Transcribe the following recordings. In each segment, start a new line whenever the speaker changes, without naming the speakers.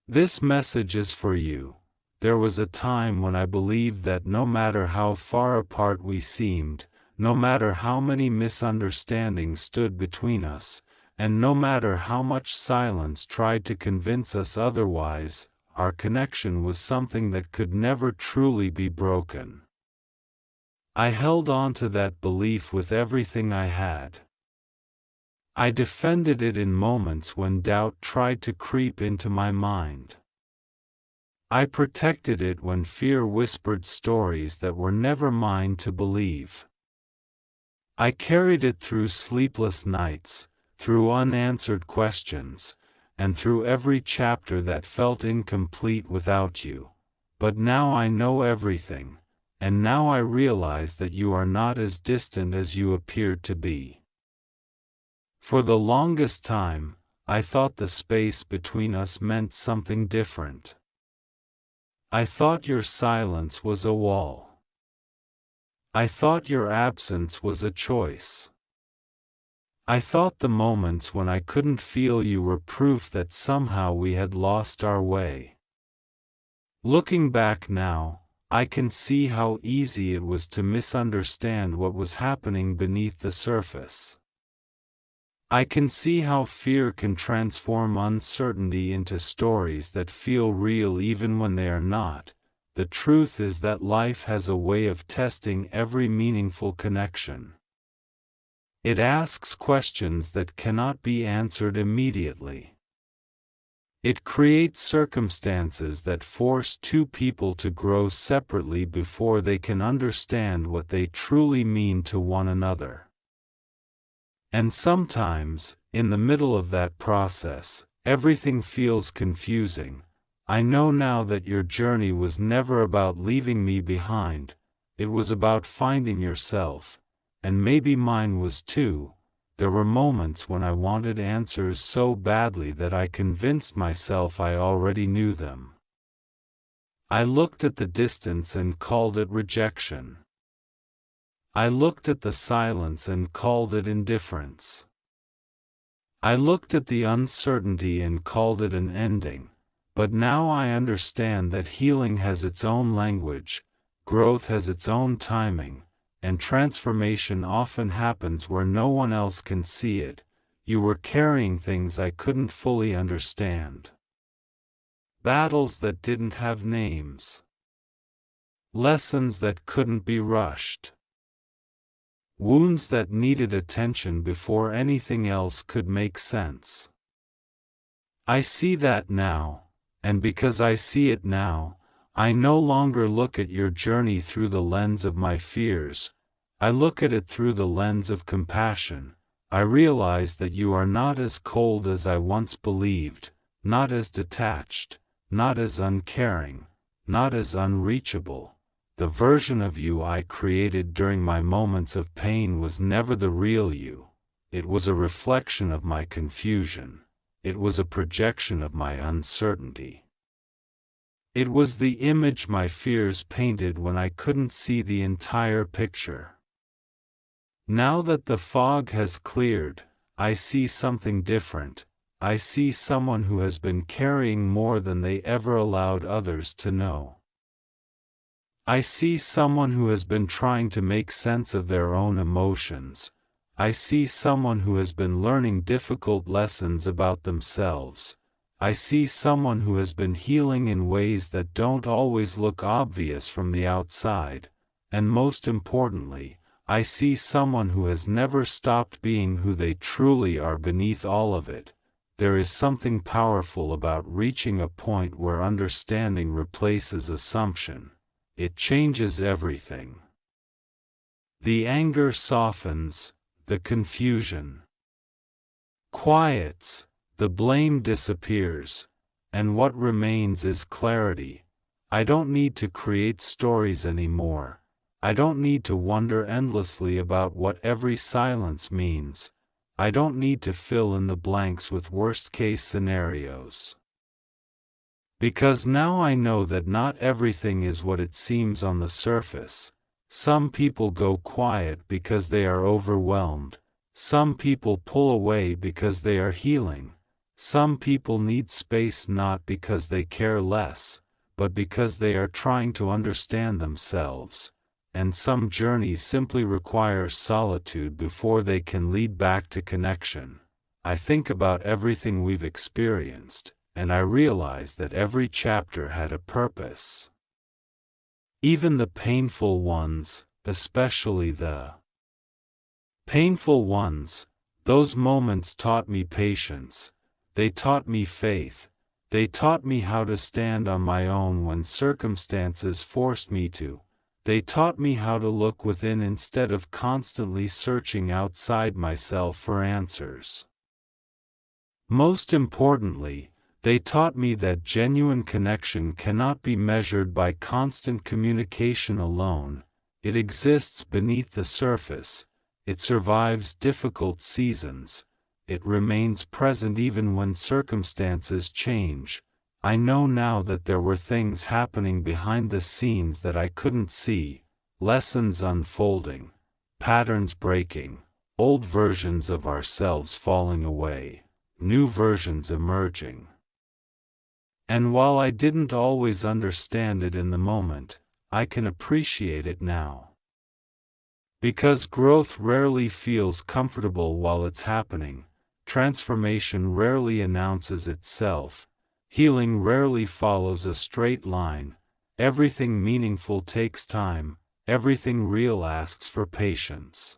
This message is for you. There was a time when I believed that no matter how far apart we seemed, no matter how many misunderstandings stood between us, and no matter how much silence tried to convince us otherwise, our connection was something that could never truly be broken. I held on to that belief with everything I had. I defended it in moments when doubt tried to creep into my mind. I protected it when fear whispered stories that were never mine to believe. I carried it through sleepless nights, through unanswered questions, and through every chapter that felt incomplete without you. But now I know everything, and now I realize that you are not as distant as you appeared to be. For the longest time, I thought the space between us meant something different. I thought your silence was a wall. I thought your absence was a choice. I thought the moments when I couldn't feel you were proof that somehow we had lost our way. Looking back now, I can see how easy it was to misunderstand what was happening beneath the surface. I can see how fear can transform uncertainty into stories that feel real even when they are not. The truth is that life has a way of testing every meaningful connection. It asks questions that cannot be answered immediately. It creates circumstances that force two people to grow separately before they can understand what they truly mean to one another. And sometimes, in the middle of that process, everything feels confusing. I know now that your journey was never about leaving me behind, it was about finding yourself, and maybe mine was too. There were moments when I wanted answers so badly that I convinced myself I already knew them. I looked at the distance and called it rejection. I looked at the silence and called it indifference. I looked at the uncertainty and called it an ending, but now I understand that healing has its own language, growth has its own timing, and transformation often happens where no one else can see it. You were carrying things I couldn't fully understand. Battles that didn't have names. Lessons that couldn't be rushed. Wounds that needed attention before anything else could make sense. I see that now, and because I see it now, I no longer look at your journey through the lens of my fears. I look at it through the lens of compassion. I realize that you are not as cold as I once believed, not as detached, not as uncaring, not as unreachable. The version of you I created during my moments of pain was never the real you. It was a reflection of my confusion. It was a projection of my uncertainty. It was the image my fears painted when I couldn't see the entire picture. Now that the fog has cleared, I see something different. I see someone who has been carrying more than they ever allowed others to know. I see someone who has been trying to make sense of their own emotions. I see someone who has been learning difficult lessons about themselves. I see someone who has been healing in ways that don't always look obvious from the outside. And most importantly, I see someone who has never stopped being who they truly are beneath all of it. There is something powerful about reaching a point where understanding replaces assumption. It changes everything. The anger softens, the confusion quiets, the blame disappears, and what remains is clarity. I don't need to create stories anymore. I don't need to wonder endlessly about what every silence means. I don't need to fill in the blanks with worst-case scenarios. Because now I know that not everything is what it seems on the surface. Some people go quiet because they are overwhelmed. Some people pull away because they are healing. Some people need space not because they care less, but because they are trying to understand themselves, and some journeys simply require solitude before they can lead back to connection. I think about everything we've experienced, and I realize that every chapter had a purpose. Even the painful ones, especially the painful ones, those moments taught me patience, they taught me faith, they taught me how to stand on my own when circumstances forced me to, they taught me how to look within instead of constantly searching outside myself for answers. Most importantly, they taught me that genuine connection cannot be measured by constant communication alone. It exists beneath the surface, it survives difficult seasons, it remains present even when circumstances change. I know now that there were things happening behind the scenes that I couldn't see, lessons unfolding, patterns breaking, old versions of ourselves falling away, new versions emerging. And while I didn't always understand it in the moment, I can appreciate it now. Because growth rarely feels comfortable while it's happening, transformation rarely announces itself, healing rarely follows a straight line, everything meaningful takes time, everything real asks for patience.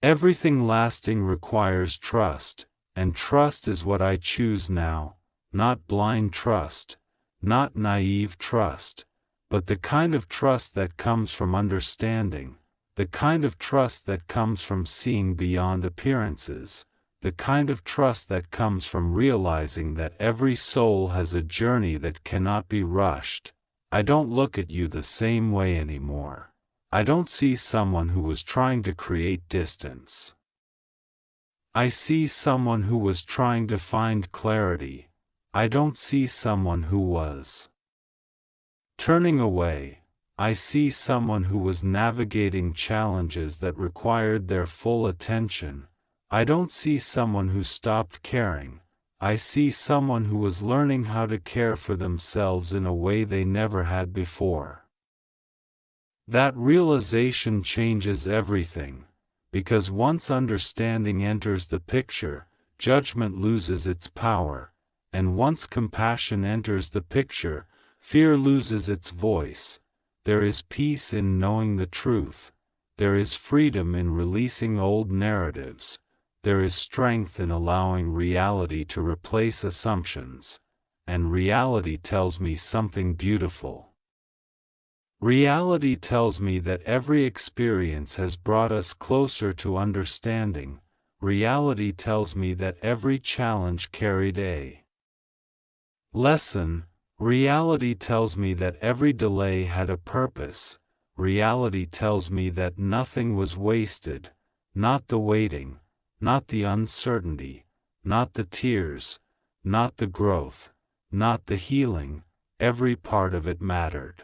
Everything lasting requires trust, and trust is what I choose now, not blind trust, not naive trust, but the kind of trust that comes from understanding, the kind of trust that comes from seeing beyond appearances, the kind of trust that comes from realizing that every soul has a journey that cannot be rushed. I don't look at you the same way anymore. I don't see someone who was trying to create distance. I see someone who was trying to find clarity. I don't see someone who was turning away. I see someone who was navigating challenges that required their full attention. I don't see someone who stopped caring. I see someone who was learning how to care for themselves in a way they never had before. That realization changes everything, because once understanding enters the picture, judgment loses its power, and once compassion enters the picture, fear loses its voice. There is peace in knowing the truth, there is freedom in releasing old narratives, there is strength in allowing reality to replace assumptions, and reality tells me something beautiful. Reality tells me that every experience has brought us closer to understanding. Reality tells me that every challenge carried a lesson. Reality tells me that every delay had a purpose. Reality tells me that nothing was wasted, not the waiting, not the uncertainty, not the tears, not the growth, not the healing. Every part of it mattered.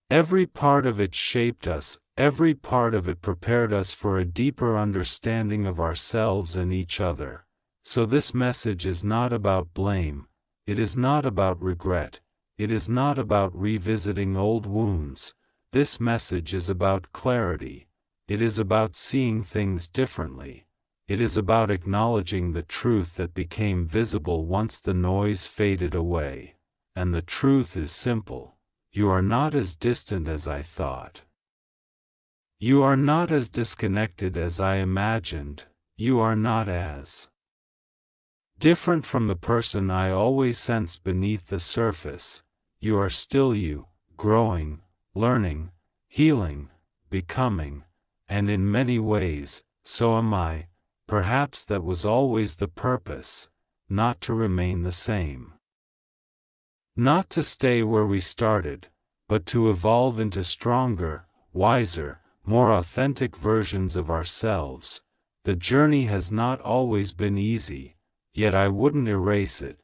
Every part of it shaped us, every part of it prepared us for a deeper understanding of ourselves and each other. So this message is not about blame, it is not about regret, it is not about revisiting old wounds. This message is about clarity, it is about seeing things differently, it is about acknowledging the truth that became visible once the noise faded away. And the truth is simple. You are not as distant as I thought. You are not as disconnected as I imagined. You are not as different from the person I always sensed beneath the surface. You are still you, growing, learning, healing, becoming, and in many ways, so am I. Perhaps that was always the purpose, not to remain the same. Not to stay where we started, but to evolve into stronger, wiser, more authentic versions of ourselves. The journey has not always been easy, yet I wouldn't erase it,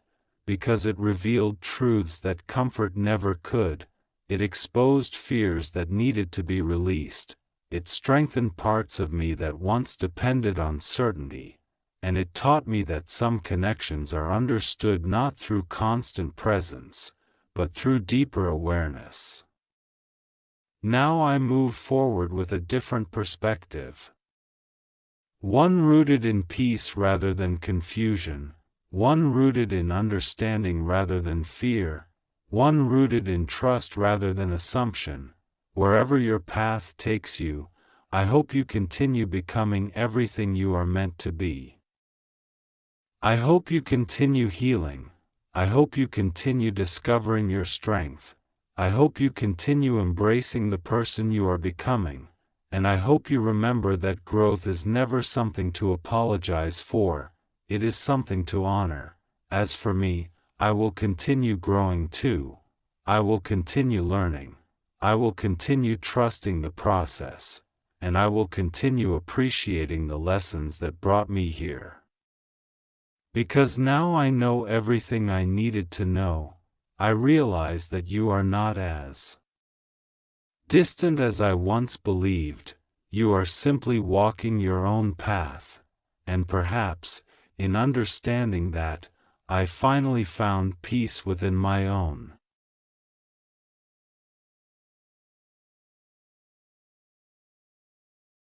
because it revealed truths that comfort never could, it exposed fears that needed to be released, it strengthened parts of me that once depended on certainty, and it taught me that some connections are understood not through constant presence, but through deeper awareness. Now I move forward with a different perspective. One rooted in peace rather than confusion, one rooted in understanding rather than fear, one rooted in trust rather than assumption. Wherever your path takes you, I hope you continue becoming everything you are meant to be. I hope you continue healing. I hope you continue discovering your strength. I hope you continue embracing the person you are becoming, and I hope you remember that growth is never something to apologize for, it is something to honor. As for me, I will continue growing too. I will continue learning. I will continue trusting the process, and I will continue appreciating the lessons that brought me here. Because now I know everything I needed to know, I realize that you are not as distant as I once believed. You are simply walking your own path, and perhaps, in understanding that, I finally found peace within my own.